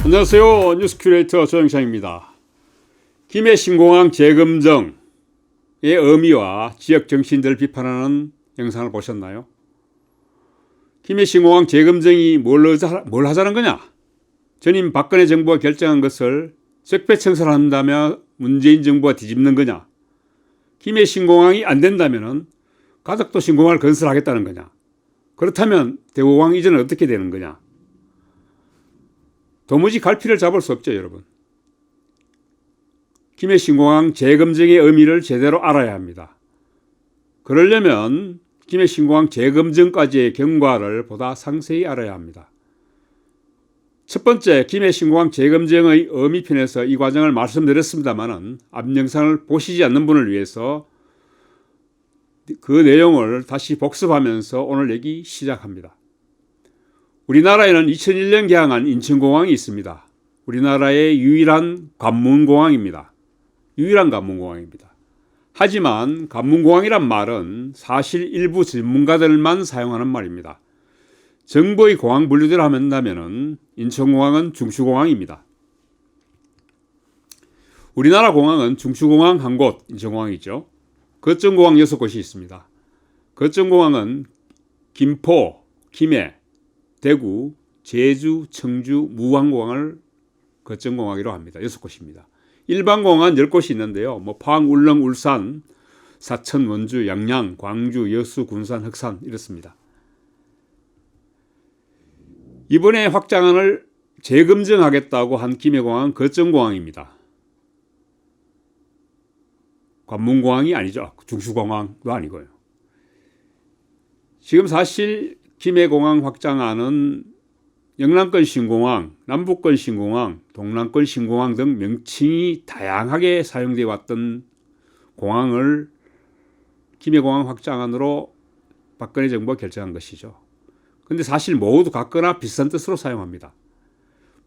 안녕하세요. 뉴스 큐레이터 조영창입니다. 김해 신공항 재검증의 의미와 지역 정치인들을 비판하는 영상을 보셨나요? 김해 신공항 재검증이 뭘 하자는 거냐? 전임 박근혜 정부가 결정한 것을 적폐청산을 한다며 문재인 정부가 뒤집는 거냐? 김해 신공항이 안 된다면 가덕도 신공항을 건설하겠다는 거냐? 그렇다면 대구공항 이전은 어떻게 되는 거냐? 도무지 갈피를 잡을 수 없죠, 여러분. 김해 신공항 재검증의 의미를 제대로 알아야 합니다. 그러려면 김해 신공항 재검증까지의 경과를 보다 상세히 알아야 합니다. 첫 번째, 김해 신공항 재검증의 의미편에서 이 과정을 말씀드렸습니다만 앞 영상을 보시지 않는 분을 위해서 그 내용을 다시 복습하면서 오늘 얘기 시작합니다. 우리나라에는 2001년 개항한 인천공항이 있습니다. 우리나라의 유일한 관문공항입니다. 하지만 관문공항이란 말은 사실 일부 전문가들만 사용하는 말입니다. 정부의 공항 분류대로 한다면 인천공항은 중추공항입니다. 우리나라 공항은 중추공항 한 곳, 인천공항이죠. 거점공항 6곳이 있습니다. 거점공항은 김포, 김해, 대구, 제주, 청주, 무안공항을 거점공항이라고 합니다. 6곳입니다. 일반공항은 10곳이 있는데요. 포항, 울릉, 울산, 사천, 원주, 양양, 광주, 여수, 군산, 흑산 이렇습니다. 이번에 확장안을 재검증하겠다고 한 김해공항은 거점공항입니다. 관문공항이 아니죠. 중추공항도 아니고요. 지금 사실 김해공항 확장안은 영남권 신공항, 남북권 신공항, 동남권 신공항 등 명칭이 다양하게 사용되어 왔던 공항을 김해공항 확장안으로 박근혜 정부가 결정한 것이죠. 그런데 사실 모두 같거나 비슷한 뜻으로 사용합니다.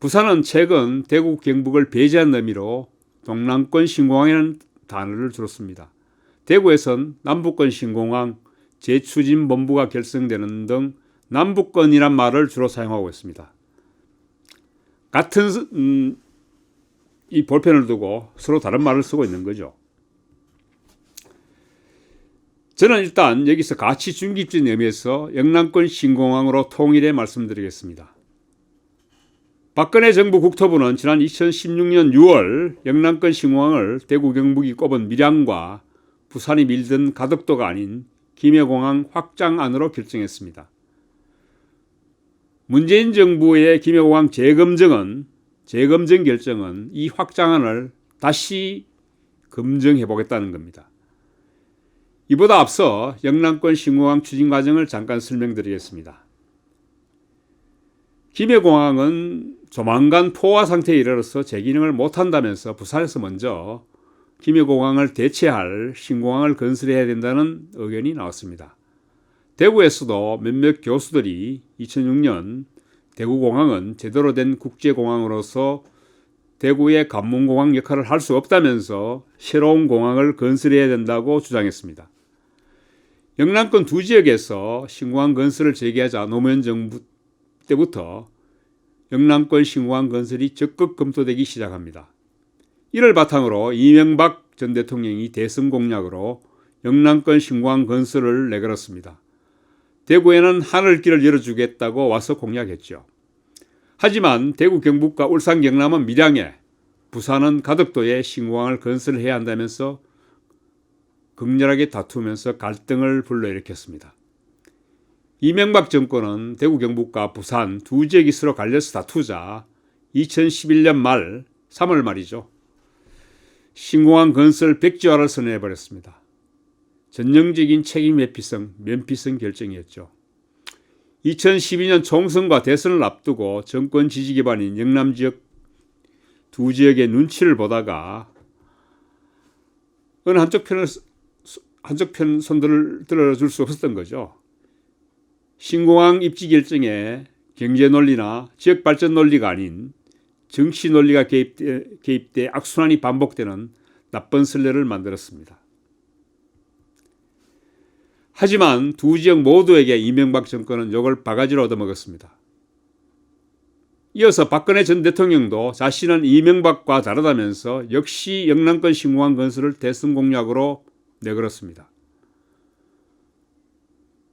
부산은 최근 대구 경북을 배제한 의미로 동남권 신공항이라는 단어를 주로 씁니다. 대구에선 남북권 신공항, 재추진본부가 결성되는 등 남북권이란 말을 주로 사용하고 있습니다. 같은 이 볼펜을 두고 서로 다른 말을 쓰고 있는 거죠. 저는 일단 여기서 가치 중립적인 의미에서 영남권 신공항으로 통일해 말씀드리겠습니다. 박근혜 정부 국토부는 지난 2016년 6월 영남권 신공항을 대구 경북이 꼽은 밀양과 부산이 밀던 가덕도가 아닌 김해공항 확장안으로 결정했습니다. 문재인 정부의 김해공항 재검증 결정은 이 확장안을 다시 검증해 보겠다는 겁니다. 이보다 앞서 영남권 신공항 추진 과정을 잠깐 설명드리겠습니다. 김해공항은 조만간 포화 상태에 이르러서 재기능을 못한다면서 부산에서 먼저 김해공항을 대체할 신공항을 건설해야 된다는 의견이 나왔습니다. 대구에서도 몇몇 교수들이 2006년 대구공항은 제대로 된 국제공항으로서 대구의 관문공항 역할을 할 수 없다면서 새로운 공항을 건설해야 된다고 주장했습니다. 영남권 두 지역에서 신공항 건설을 재개하자 노무현 정부 때부터 영남권 신공항 건설이 적극 검토되기 시작합니다. 이를 바탕으로 이명박 전 대통령이 대선 공약으로 영남권 신공항 건설을 내걸었습니다. 대구에는 하늘길을 열어주겠다고 와서 공약했죠. 하지만 대구 경북과 울산 경남은 밀양에, 부산은 가덕도에 신공항을 건설해야 한다면서 극렬하게 다투면서 갈등을 불러일으켰습니다. 이명박 정권은 대구 경북과 부산 두 지역이 서로 갈려서 다투자 2011년 말 3월 말이죠. 신공항 건설 백지화를 선언해버렸습니다. 전형적인 책임 면피성 결정이었죠. 2012년 총선과 대선을 앞두고 정권 지지 기반인 영남 지역 두 지역의 눈치를 보다가 어느 한쪽 편 손들을 들어줄 수 없었던 거죠. 신공항 입지 결정에 경제 논리나 지역 발전 논리가 아닌 정치 논리가 개입돼 악순환이 반복되는 나쁜 선례를 만들었습니다. 하지만 두 지역 모두에게 이명박 정권은 욕을 바가지로 얻어먹었습니다. 이어서 박근혜 전 대통령도 자신은 이명박과 다르다면서 역시 영남권 신공항 건설을 대선 공약으로 내걸었습니다.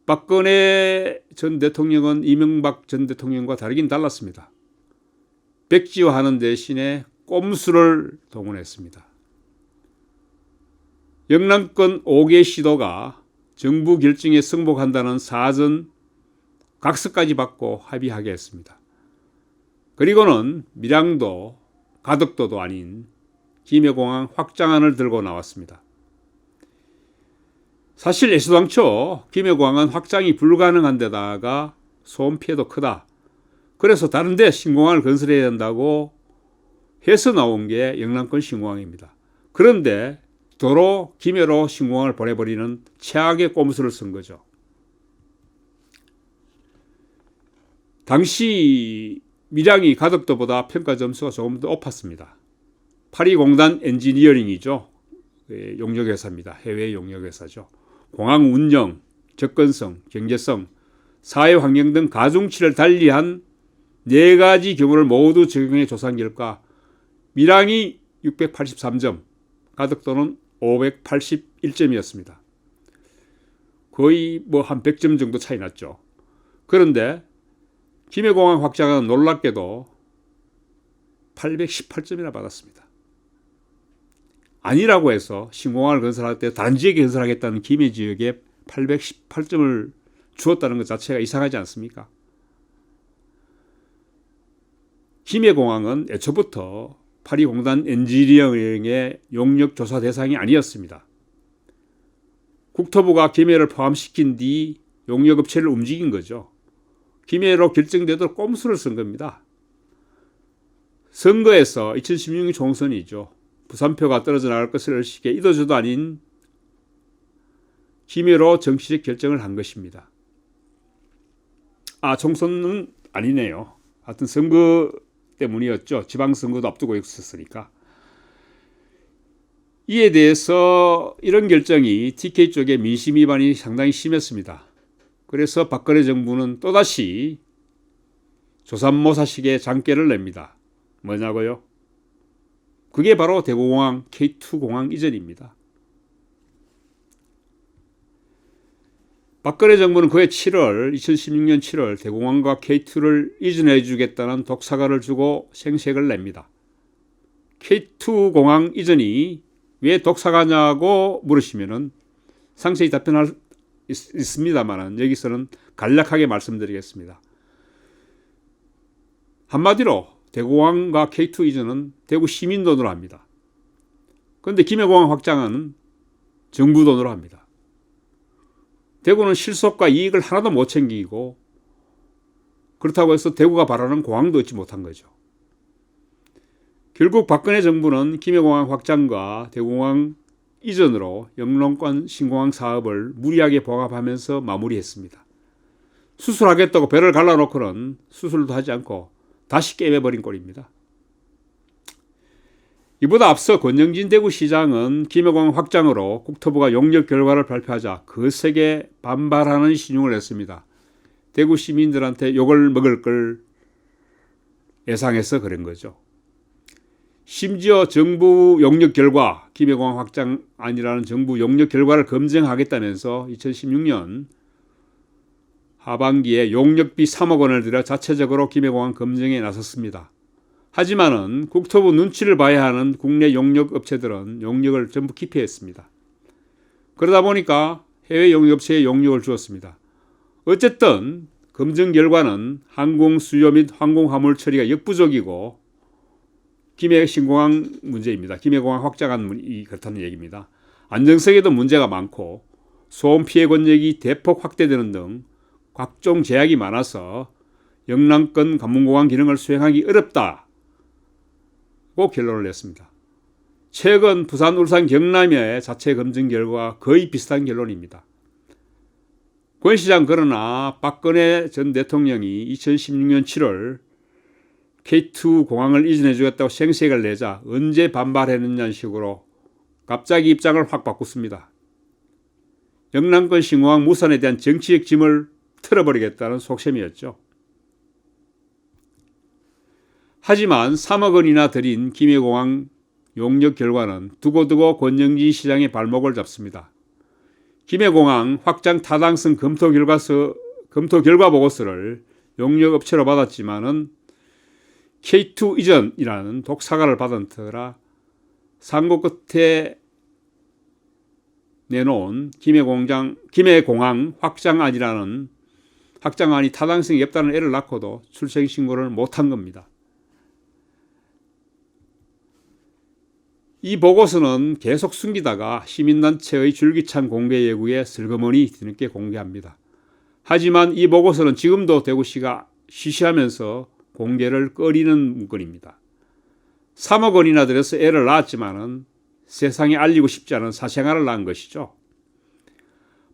박근혜 전 대통령은 이명박 전 대통령과 다르긴 달랐습니다. 백지화하는 대신에 꼼수를 동원했습니다. 영남권 5개 시도가 정부 결정에 승복한다는 사전 각서까지 받고 합의하게 했습니다. 그리고는 밀양도 가덕도도 아닌 김해공항 확장안을 들고 나왔습니다. 사실 애수당초 김해공항은 확장이 불가능한 데다가 소음 피해도 크다. 그래서 다른 데 신공항을 건설해야 된다고 해서 나온 게 영남권 신공항입니다. 그런데 도로 김해로 신공항을 보내버리는 최악의 꼼수를 쓴 거죠. 당시 밀양이 가덕도보다 평가 점수가 조금 더 높았습니다. 파리공단 엔지니어링이죠. 용역회사입니다. 해외 용역회사죠. 공항 운영, 접근성, 경제성, 사회환경 등 가중치를 달리한 4가지 경우를 모두 적용해 조사한 결과 밀양이 683점, 가덕도는 581점이었습니다. 거의 한 100점 정도 차이 났죠. 그런데 김해공항 확장은 놀랍게도 818점이나 받았습니다. 아니라고 해서 신공항을 건설할 때 다른 지역에 건설하겠다는 김해 지역에 818점을 주었다는 것 자체가 이상하지 않습니까? 김해공항은 애초부터 파리공단 엔지니어링의 용역조사 대상이 아니었습니다. 국토부가 김해를 포함시킨 뒤 용역업체를 움직인 거죠. 김해로 결정되도록 꼼수를 쓴 겁니다. 선거에서 2016년 총선이죠. 부산표가 떨어져 나갈 것을 의식에 이도저도 아닌 김해로 정치적 결정을 한 것입니다. 총선은 아니네요. 하여튼 선거 때문이었죠. 지방선거도 앞두고 있었으니까. 이에 대해서 이런 결정이 TK 쪽의 민심 위반이 상당히 심했습니다. 그래서 박근혜 정부는 또다시 조삼모사식의 장깨를 냅니다. 뭐냐고요? 그게 바로 대구공항 K2 공항 이전입니다. 박근혜 정부는 그해 2016년 7월 대공항과 K2를 이전해 주겠다는 독사가를 주고 생색을 냅니다. K2 공항 이전이 왜 독사가냐고 물으시면 상세히 답변할 있습니다만 여기서는 간략하게 말씀드리겠습니다. 한마디로 대구공항과 K2 이전은 대구 시민 돈으로 합니다. 그런데 김해공항 확장은 정부 돈으로 합니다. 대구는 실속과 이익을 하나도 못 챙기고 그렇다고 해서 대구가 바라는 공항도 얻지 못한 거죠. 결국 박근혜 정부는 김해공항 확장과 대구공항 이전으로 영남권 신공항 사업을 무리하게 봉합하면서 마무리했습니다. 수술하겠다고 배를 갈라놓고는 수술도 하지 않고 다시 깨매버린 꼴입니다. 이보다 앞서 권영진 대구시장은 김해공항 확장으로 국토부가 용역 결과를 발표하자 거세게 반발하는 신용을 했습니다. 대구 시민들한테 욕을 먹을 걸 예상해서 그런 거죠. 심지어 정부 용역 결과, 김해공항 확장안이라는 정부 용역 결과를 검증하겠다면서 2016년 하반기에 용역비 3억 원을 들여 자체적으로 김해공항 검증에 나섰습니다. 하지만은 국토부 눈치를 봐야 하는 국내 용역 업체들은 용역을 전부 기피했습니다. 그러다 보니까 해외 용역업체에 용역을 주었습니다. 어쨌든 검증 결과는 항공 수요 및 항공 화물 처리가 역부족이고 김해 신공항 문제입니다. 김해공항 확장안이 그렇다는 얘기입니다. 안정성에도 문제가 많고 소음 피해 권역이 대폭 확대되는 등 각종 제약이 많아서 영남권 관문공항 기능을 수행하기 어렵다고 결론을 냈습니다. 최근 부산, 울산, 경남의 자체 검증 결과와 거의 비슷한 결론입니다. 권 시장 그러나 박근혜 전 대통령이 2016년 7월 K2 공항을 이전해 주겠다고 생색을 내자 언제 반발했느냐는 식으로 갑자기 입장을 확 바꿨습니다. 영남권 신공항 무산에 대한 정치적 짐을 틀어버리겠다는 속셈이었죠. 하지만 3억 원이나 들인 김해공항 용역 결과는 두고두고 권영진 시장의 발목을 잡습니다. 김해공항 확장 타당성 검토 결과 보고서를 용역업체로 받았지만은 K2 이전이라는 독사가를 받은 터라 상고 끝에 내놓은 김해공항 확장안이 타당성이 없다는 애를 낳고도 출생 신고를 못한 겁니다. 이 보고서는 계속 숨기다가 시민단체의 줄기찬 공개 예고에 슬그머니 뒤늦게 공개합니다. 하지만 이 보고서는 지금도 대구시가 쉬쉬하면서 공개를 꺼리는 문건입니다. 3억 원이나 들여서 애를 낳았지만은 세상에 알리고 싶지 않은 사생활을 낳은 것이죠.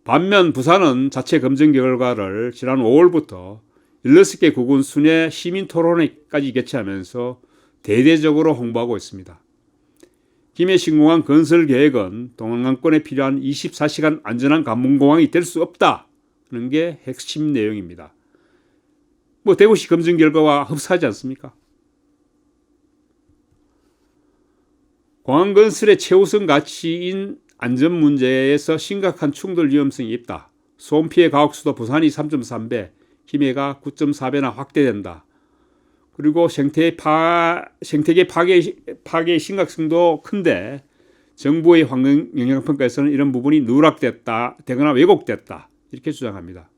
반면 부산은 자체 검증 결과를 지난 5월부터 16개 구군 순회 시민 토론회까지 개최하면서 대대적으로 홍보하고 있습니다. 김해 신공항 건설 계획은 동남권에 필요한 24시간 안전한 관문공항이 될 수 없다는 게 핵심 내용입니다. 대구시 검증 결과와 흡사하지 않습니까? 공항 건설의 최우선 가치인 안전 문제에서 심각한 충돌 위험성이 있다. 소음 피해 가혹수도 부산이 3.3배, 김해가 9.4배나 확대된다. 그리고 생태계 파괴의 심각성도 큰데 정부의 환경 영향평가에서는 이런 부분이 누락되거나 왜곡됐다. 이렇게 주장합니다.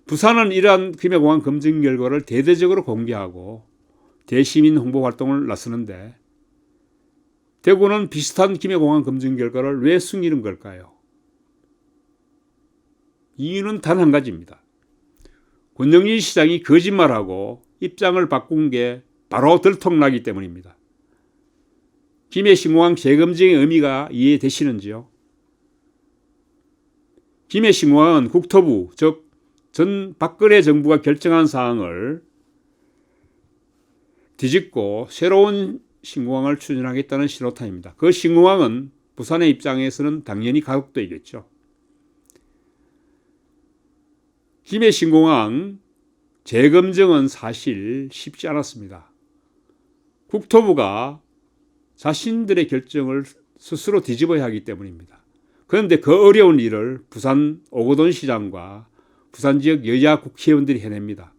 부산은 이러한 김해공항 검증 결과를 대대적으로 공개하고 대시민 홍보 활동을 나서는데 대구는 비슷한 김해공항 검증 결과를 왜 숨기는 걸까요? 이유는 단 한 가지입니다. 권영진 시장이 거짓말하고 입장을 바꾼 게 바로 들통나기 때문입니다. 김해 신공항 재검증의 의미가 이해되시는지요? 김해 신공항은 국토부, 즉 전 박근혜 정부가 결정한 사항을 뒤집고 새로운 신공항을 추진하겠다는 신호탄입니다. 그 신공항은 부산의 입장에서는 당연히 가덕도이겠죠. 김해 신공항 재검증은 사실 쉽지 않았습니다. 국토부가 자신들의 결정을 스스로 뒤집어야 하기 때문입니다. 그런데 그 어려운 일을 부산 오거돈 시장과 부산 지역 여야 국회의원들이 해냅니다.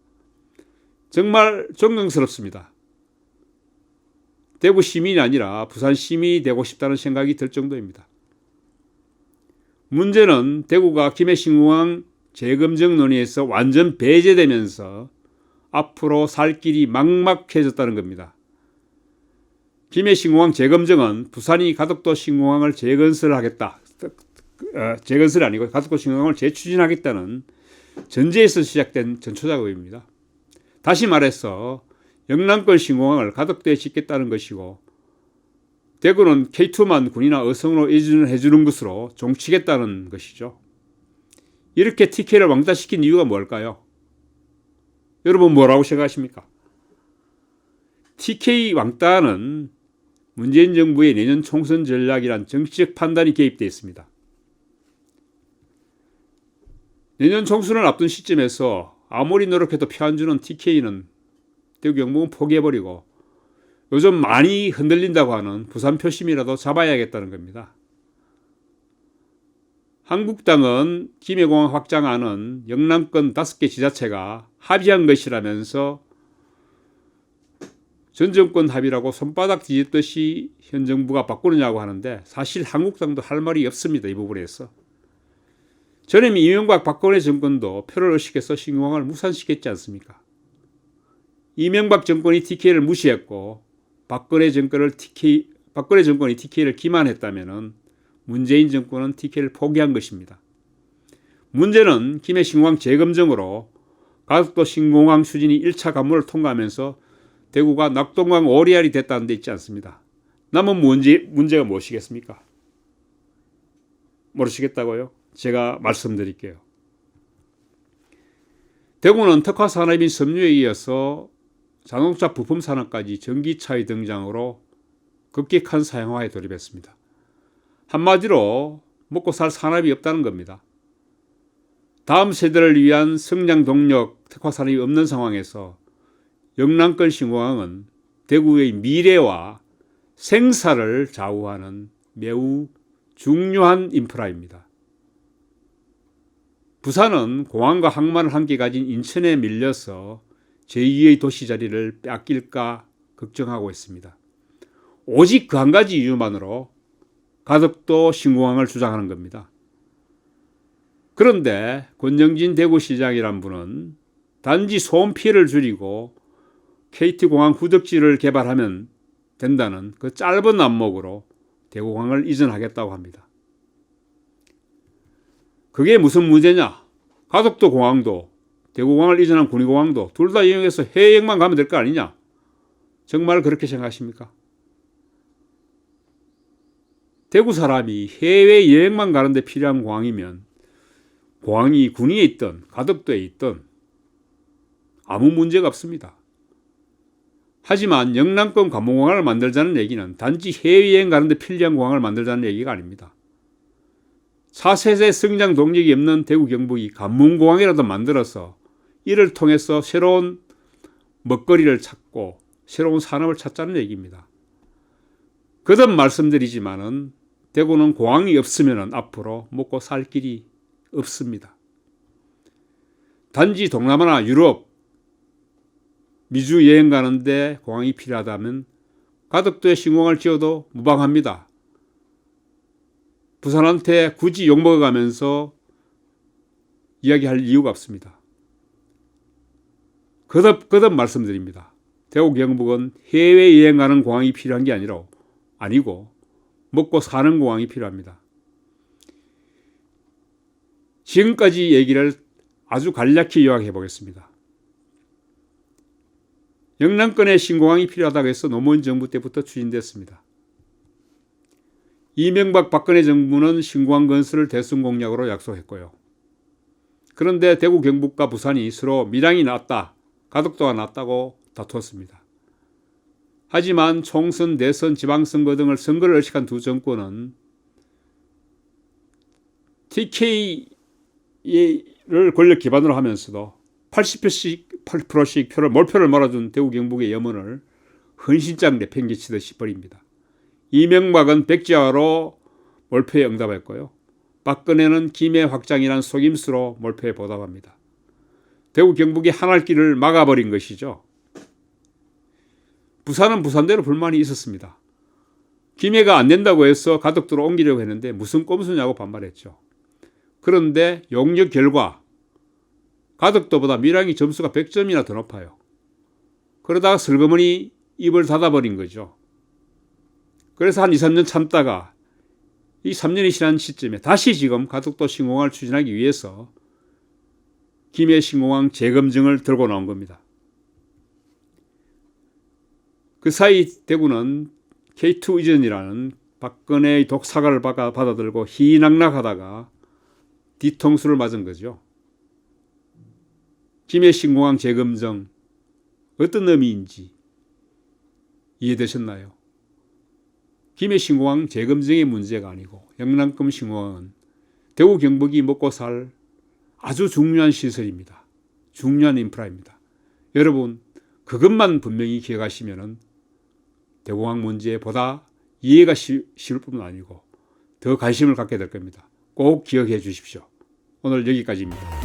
정말 존경스럽습니다. 대구 시민이 아니라 부산 시민이 되고 싶다는 생각이 들 정도입니다. 문제는 대구가 김해 신공항 재검증 논의에서 완전 배제되면서 앞으로 살 길이 막막해졌다는 겁니다. 김해 신공항 재검증은 부산이 가덕도 신공항을 재건설하겠다. 재건설이 아니고 가덕도 신공항을 재추진하겠다는 전제에서 시작된 전초작업입니다. 다시 말해서 영남권 신공항을 가덕도에 짓겠다는 것이고 대구는 K2만 군이나 어성으로 해주는 것으로 종치겠다는 것이죠. 이렇게 TK를 왕따시킨 이유가 뭘까요? 여러분 뭐라고 생각하십니까? TK 왕따는 문재인 정부의 내년 총선 전략이란 정치적 판단이 개입되어 있습니다. 내년 총선을 앞둔 시점에서 아무리 노력해도 표 안 주는 TK는 대구 경북은 포기해버리고 요즘 많이 흔들린다고 하는 부산 표심이라도 잡아야겠다는 겁니다. 한국당은 김해공항 확장안은 영남권 5개 지자체가 합의한 것이라면서 전 정권 합의라고 손바닥 뒤집듯이 현 정부가 바꾸느냐고 하는데 사실 한국당도 할 말이 없습니다. 이 부분에서. 전에 이명박 박근혜 정권도 표를 의식해서 신공항을 무산시켰지 않습니까? 이명박 정권이 TK를 무시했고 박근혜 정권이 TK를 기만했다면 문재인 정권은 TK를 포기한 것입니다. 문제는 김해 신공항 재검증으로 가덕도 신공항 추진이 1차 관문을 통과하면서 대구가 낙동강 오리알이 됐다는 데 있지 않습니다. 남은 문제가 무엇이겠습니까? 모르시겠다고요? 제가 말씀드릴게요. 대구는 특화산업인 섬유에 이어서 자동차 부품 산업까지 전기차의 등장으로 급격한 사양화에 돌입했습니다. 한마디로 먹고 살 산업이 없다는 겁니다. 다음 세대를 위한 성장 동력 특화산업이 없는 상황에서 영남권 신공항은 대구의 미래와 생사를 좌우하는 매우 중요한 인프라입니다. 부산은 공항과 항만을 함께 가진 인천에 밀려서 제2의 도시 자리를 뺏길까 걱정하고 있습니다. 오직 그 한 가지 이유만으로 가덕도 신공항을 주장하는 겁니다. 그런데 권영진 대구시장이란 분은 단지 소음 피해를 줄이고 KT공항 후적지를 개발하면 된다는 그 짧은 안목으로 대구공항을 이전하겠다고 합니다. 그게 무슨 문제냐? 가덕도 공항도 대구공항을 이전한 군위공항도 둘 다 이용해서 해외여행만 가면 될 거 아니냐? 정말 그렇게 생각하십니까? 대구 사람이 해외여행만 가는데 필요한 공항이면 공항이 군위에 있든 가덕도에 있든 아무 문제가 없습니다. 하지만 영남권 관문공항을 만들자는 얘기는 단지 해외여행 가는데 필요한 공항을 만들자는 얘기가 아닙니다. 차세대 성장 동력이 없는 대구 경북이 관문공항이라도 만들어서 이를 통해서 새로운 먹거리를 찾고 새로운 산업을 찾자는 얘기입니다. 거듭 말씀드리지만은 대구는 공항이 없으면 앞으로 먹고 살 길이 없습니다. 단지 동남아나 유럽, 미주 여행 가는데 공항이 필요하다면 가덕도에 신공항을 지어도 무방합니다. 부산한테 굳이 욕먹어가면서 이야기할 이유가 없습니다. 거듭 말씀드립니다. 대구 경북은 해외여행 가는 공항이 필요한 게 아니고 먹고 사는 공항이 필요합니다. 지금까지 얘기를 아주 간략히 요약해 보겠습니다. 영남권에 신공항이 필요하다고 해서 노무현 정부 때부터 추진됐습니다. 이명박 박근혜 정부는 신공항 건설을 대선 공약으로 약속했고요. 그런데 대구 경북과 부산이 서로 밀양이 낮다, 가덕도가 낮다고 다투었습니다. 하지만 총선, 대선, 지방선거 등을 선거를 의식한 두 정권은 TK를 권력 기반으로 하면서도 80%씩 몰표를 몰아준 대구 경북의 염원을 헌신장 내팽개치듯이 버립니다. 이명박은 백지화로 몰표에 응답했고요. 박근혜는 김해 확장이란 속임수로 몰표에 보답합니다. 대구 경북이 한할 길을 막아버린 것이죠. 부산은 부산대로 불만이 있었습니다. 김해가 안 된다고 해서 가덕도로 옮기려고 했는데 무슨 꼼수냐고 반발했죠. 그런데 용역 결과 가덕도보다 밀양이 점수가 100점이나 더 높아요. 그러다가 슬그머니 입을 닫아버린 거죠. 그래서 한 2, 3년 참다가 이 3년이 지난 시점에 다시 지금 가덕도 신공항을 추진하기 위해서 김해 신공항 재검증을 들고 나온 겁니다. 그 사이 대구는 K2 이전이라는 박근혜의 독사과를 받아들고 희낙낙하다가 뒤통수를 맞은 거죠. 김해 신공항 재검증 어떤 의미인지 이해되셨나요? 김해 신공항 재검증의 문제가 아니고 영남권 신공항은 대구 경북이 먹고 살 아주 중요한 시설입니다. 중요한 인프라입니다. 여러분 그것만 분명히 기억하시면 대공항 문제에 보다 이해가 쉬울 뿐만 아니고 더 관심을 갖게 될 겁니다. 꼭 기억해 주십시오. 오늘 여기까지입니다.